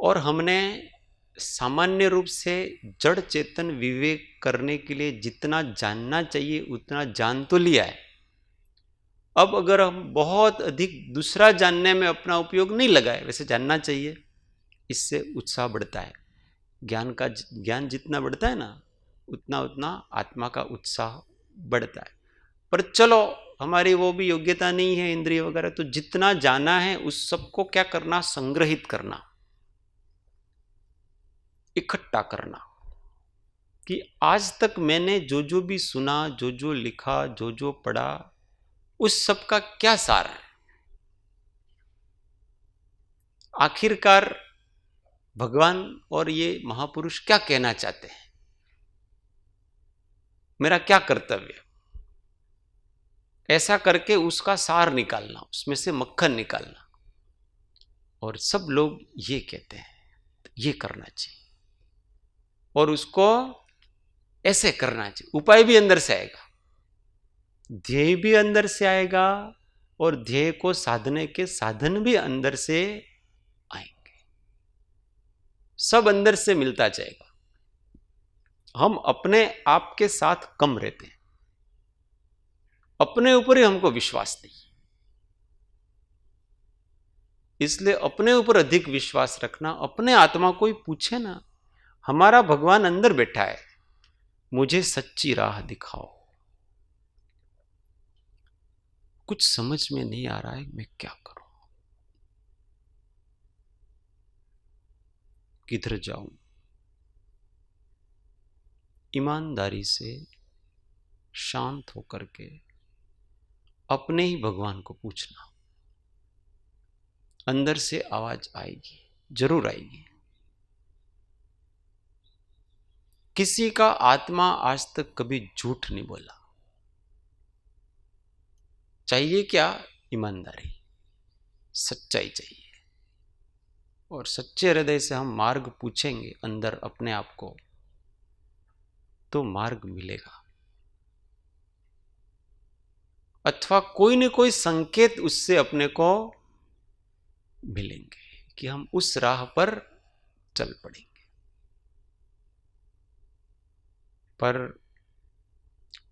Speaker 1: और हमने सामान्य रूप से जड़ चेतन विवेक करने के लिए जितना जानना चाहिए उतना जान तो लिया है। अब अगर हम बहुत अधिक दूसरा जानने में अपना उपयोग नहीं लगाए, वैसे जानना चाहिए, इससे उत्साह बढ़ता है। ज्ञान जितना बढ़ता है ना उतना उतना आत्मा का उत्साह बढ़ता है। पर चलो हमारी वो भी योग्यता नहीं है इंद्रिय वगैरह, तो जितना जाना है उस सबको क्या करना, संग्रहित करना, इकट्ठा करना, कि आज तक मैंने जो जो भी सुना, जो जो लिखा, जो जो पढ़ा, उस सब का क्या सार है। आखिरकार भगवान और ये महापुरुष क्या कहना चाहते हैं, मेरा क्या कर्तव्य, ऐसा करके उसका सार निकालना, उसमें से मक्खन निकालना। और सब लोग ये कहते हैं ये करना चाहिए, और उसको ऐसे करना चाहिए। उपाय भी अंदर से आएगा, ध्येय भी अंदर से आएगा, और ध्येय को साधने के साधन भी अंदर से आएंगे। सब अंदर से मिलता जाएगा। हम अपने आप के साथ कम रहते हैं, अपने ऊपर ही हमको विश्वास नहीं, इसलिए अपने ऊपर अधिक विश्वास रखना। अपने आत्मा को ही पूछे ना, हमारा भगवान अंदर बैठा है, मुझे सच्ची राह दिखाओ, कुछ समझ में नहीं आ रहा है, मैं क्या करूं, किधर जाऊं। ईमानदारी से शांत होकर के अपने ही भगवान को पूछना। अंदर से आवाज आएगी, जरूर आएगी। किसी का आत्मा आज तक कभी झूठ नहीं बोला। चाहिए क्या? ईमानदारी, सच्चाई चाहिए। और सच्चे हृदय से हम मार्ग पूछेंगे अंदर अपने आप को, तो मार्ग मिलेगा। अथवा कोई न कोई संकेत उससे अपने को मिलेंगे कि हम उस राह पर चल पड़ेंगे। पर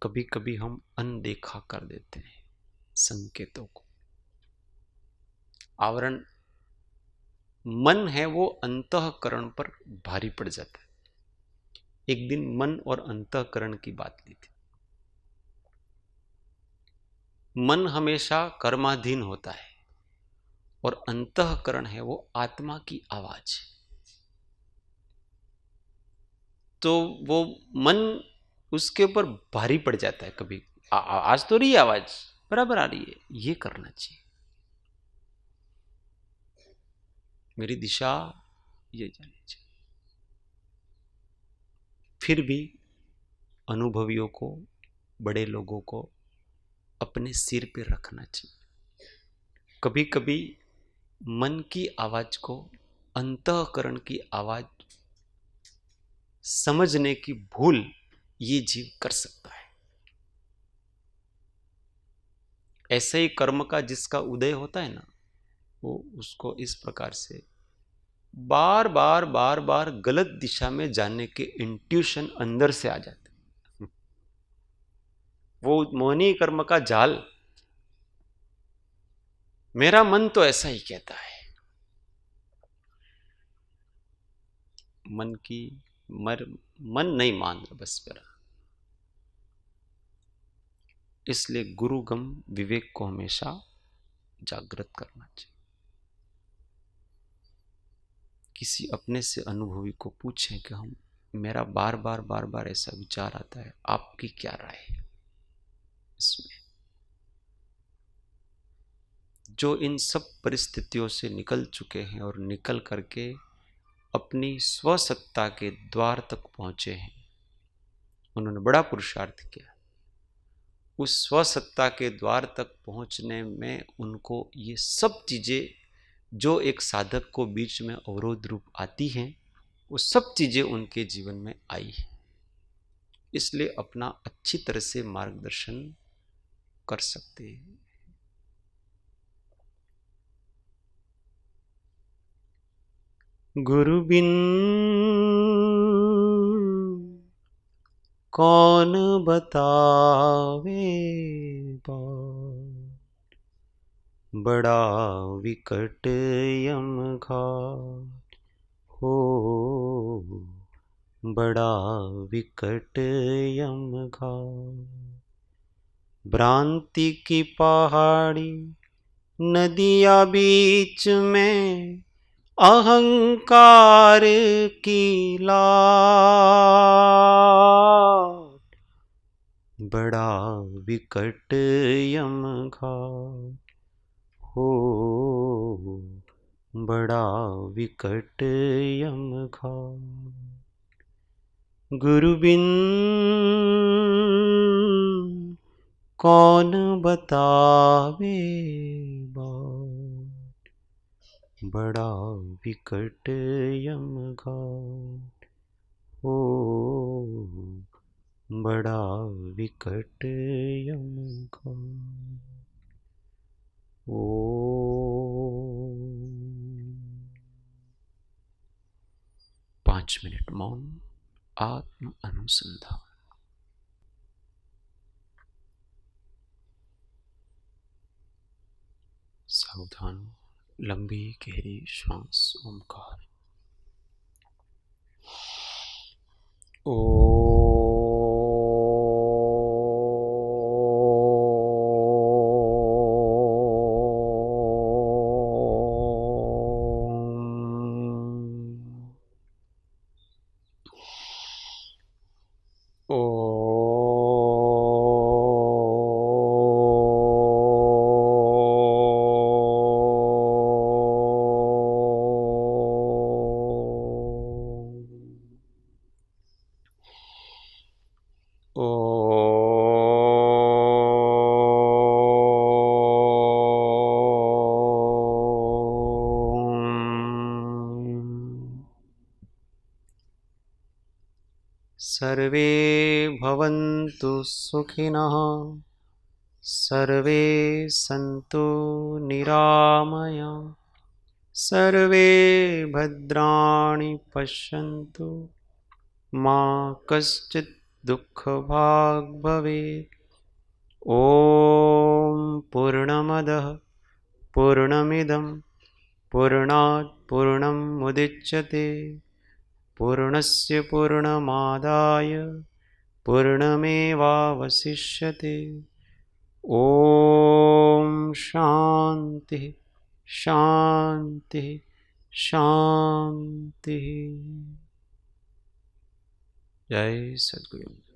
Speaker 1: कभी कभी हम अनदेखा कर देते हैं संकेतों को। आवरण मन है वो अंतःकरण पर भारी पड़ जाता है। एक दिन मन और अंतःकरण की बात ली थी। मन हमेशा कर्माधीन होता है और अंतःकरण है वो आत्मा की आवाज। तो वो मन उसके ऊपर भारी पड़ जाता है। कभी आज तो रही आवाज बराबर आ रही है, ये करना चाहिए, मेरी दिशा ये जानी चाहिए। फिर भी अनुभवियों को, बड़े लोगों को अपने सिर पे रखना चाहिए। कभी कभी मन की आवाज को अंतःकरण की आवाज समझने की भूल ये जीव कर सकता है। ऐसे ही कर्म का जिसका उदय होता है ना, वो उसको इस प्रकार से बार बार बार बार गलत दिशा में जाने के इंट्यूशन अंदर से आ जाते। वो मोहनी कर्म का जाल, मेरा मन तो ऐसा ही कहता है। मन की मन नहीं मान रहा बस मेरा। इसलिए गुरुगम विवेक को हमेशा जागृत करना चाहिए। किसी अपने से अनुभवी को पूछें कि हम, मेरा बार बार बार बार ऐसा विचार आता है, आपकी क्या राय है इसमें। जो इन सब परिस्थितियों से निकल चुके हैं और निकल करके अपनी स्वसत्ता के द्वार तक पहुंचे हैं, उन्होंने बड़ा पुरुषार्थ किया। उस स्वसत्ता के द्वार तक पहुंचने में उनको ये सब चीजें जो एक साधक को बीच में अवरोध रूप आती हैं, वो सब चीजें उनके जीवन में आई है। इसलिए अपना अच्छी तरह से मार्गदर्शन कर सकते हैं। गुरु बिन कौन बतावे बात, बड़ा विकट यम घाट हो, बड़ा विकट यम घाट। भ्रांति की पहाड़ी नदिया बीच में, अहंकार की लाट, बड़ा विकट यम घाट हो, बड़ा विकट यम घाट। गुरु बिन कौन बतावे बात, बड़ा विकट यम घाट हो, बड़ा विकट यम घाट। ओ 5 मिनट मौन आत्म अनुसंधान। सावधान, लंबी गहरी श्वास, ओमकार। ओ
Speaker 2: सर्वे भवन्तु सुखिनः सर्वे सन्तु निरामया सर्वे भद्राणि पश्यन्तु मा कश्चित् दुःखभाग् भवेत्। ॐ पूर्णमदः पूर्णमिदं पूर्णात् पूर्णमुदच्यते पूर्णस्य पूर्णमादाय पूर्णमेवावशिष्यते। ॐ शान्ति शान्ति शान्ति। जय सद्गुरु।